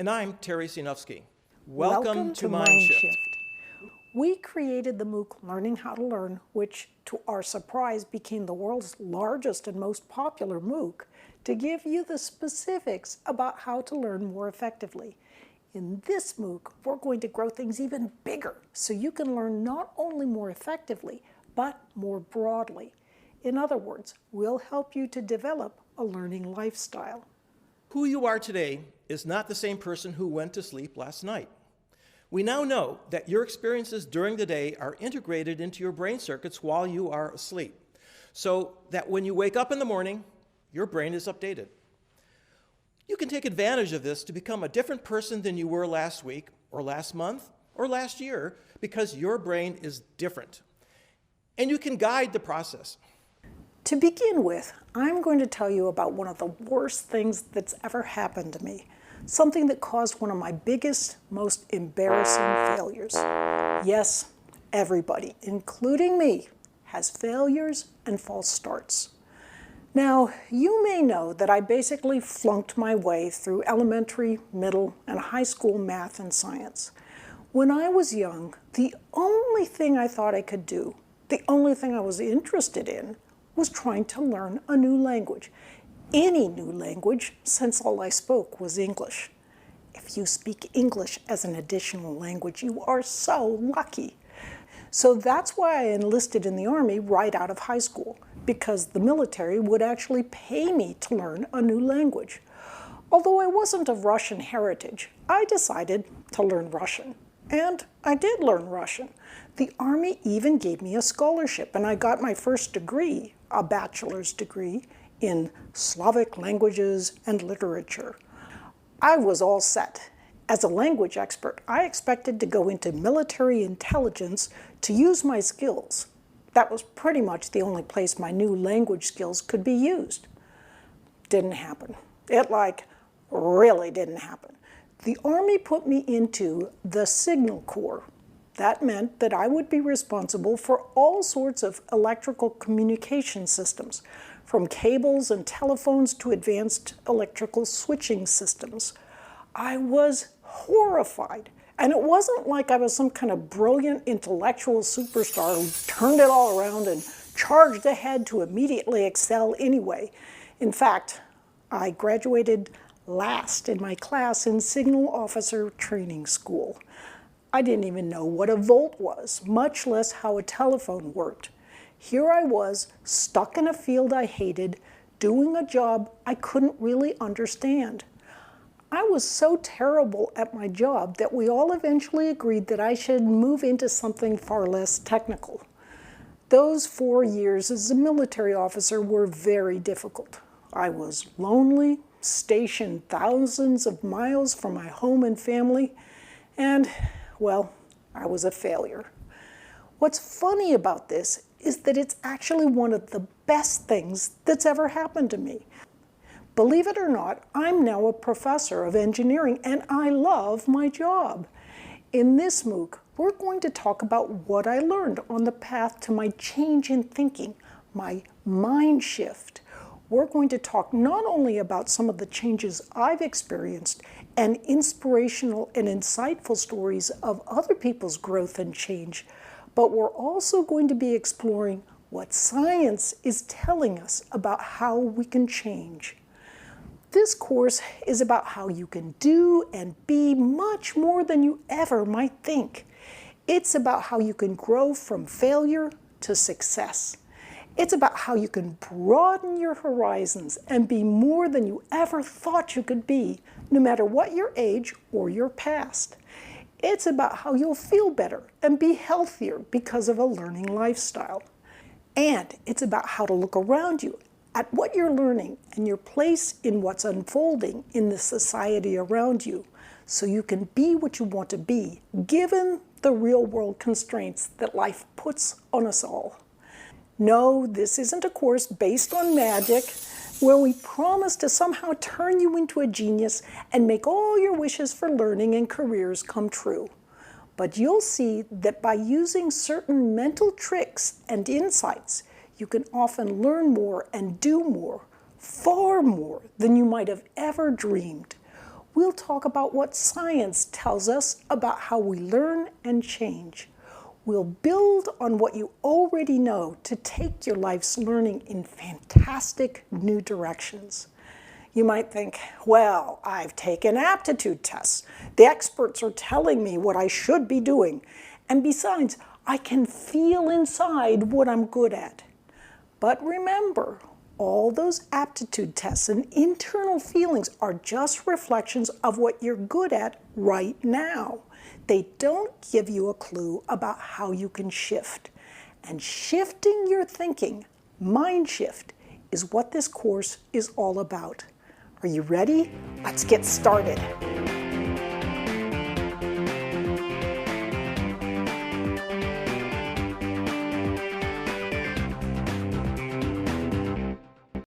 And I'm Terry Sejnowski. Welcome to Mineshift. We created the MOOC Learning How to Learn, which, to our surprise, became the world's largest and most popular MOOC, to give you the specifics about how to learn more effectively. In this MOOC, we're going to grow things even bigger so you can learn not only more effectively, but more broadly. In other words, we'll help you to develop a learning lifestyle. Who you are today is not the same person who went to sleep last night. We now know that your experiences during the day are integrated into your brain circuits while you are asleep, so that when you wake up in the morning, your brain is updated. You can take advantage of this to become a different person than you were last week, or last month, or last year, because your brain is different. And you can guide the process. To begin with, I'm going to tell you about one of the worst things that's ever happened to me. Something that caused one of my biggest, most embarrassing failures. Yes, everybody, including me, has failures and false starts. Now, you may know that I basically flunked my way through elementary, middle, and high school math and science. When I was young, the only thing I thought I could do, the only thing I was interested in, was trying to learn a new language. Any new language, since all I spoke was English. If you speak English as an additional language, you are so lucky. So that's why I enlisted in the Army right out of high school, because the military would actually pay me to learn a new language. Although I wasn't of Russian heritage, I decided to learn Russian. And I did learn Russian. The Army even gave me a scholarship, and I got my first degree, a bachelor's degree, in Slavic languages and literature. I was all set. As a language expert, I expected to go into military intelligence to use my skills. That was pretty much the only place my new language skills could be used. Didn't happen. It really didn't happen. The Army put me into the Signal Corps. That meant that I would be responsible for all sorts of electrical communication systems, from cables and telephones to advanced electrical switching systems. I was horrified. And it wasn't like I was some kind of brilliant intellectual superstar who turned it all around and charged ahead to immediately excel anyway. In fact, I graduated last in my class in Signal Officer Training School. I didn't even know what a volt was, much less how a telephone worked. Here I was, stuck in a field I hated, doing a job I couldn't really understand. I was so terrible at my job that we all eventually agreed that I should move into something far less technical. Those 4 years as a military officer were very difficult. I was lonely, stationed thousands of miles from my home and family, and, well, I was a failure. What's funny about this is that it's actually one of the best things that's ever happened to me. Believe it or not, I'm now a professor of engineering and I love my job. In this MOOC, we're going to talk about what I learned on the path to my change in thinking, my mind shift. We're going to talk not only about some of the changes I've experienced and inspirational and insightful stories of other people's growth and change, but we're also going to be exploring what science is telling us about how we can change. This course is about how you can do and be much more than you ever might think. It's about how you can grow from failure to success. It's about how you can broaden your horizons and be more than you ever thought you could be, no matter what your age or your past. It's about how you'll feel better and be healthier because of a learning lifestyle. And it's about how to look around you at what you're learning and your place in what's unfolding in the society around you, so you can be what you want to be, given the real-world constraints that life puts on us all. No, this isn't a course based on magic, where we promise to somehow turn you into a genius and make all your wishes for learning and careers come true. But you'll see that by using certain mental tricks and insights, you can often learn more and do more, far more than you might have ever dreamed. we'll talk about what science tells us about how we learn and change. We'll build on what you already know to take your life's learning in fantastic new directions. You might think, well, I've taken aptitude tests. The experts are telling me what I should be doing. And besides, I can feel inside what I'm good at. But remember, all those aptitude tests and internal feelings are just reflections of what you're good at right now. They don't give you a clue about how you can shift. And shifting your thinking, Mindshift, is what this course is all about. Are you ready? Let's get started.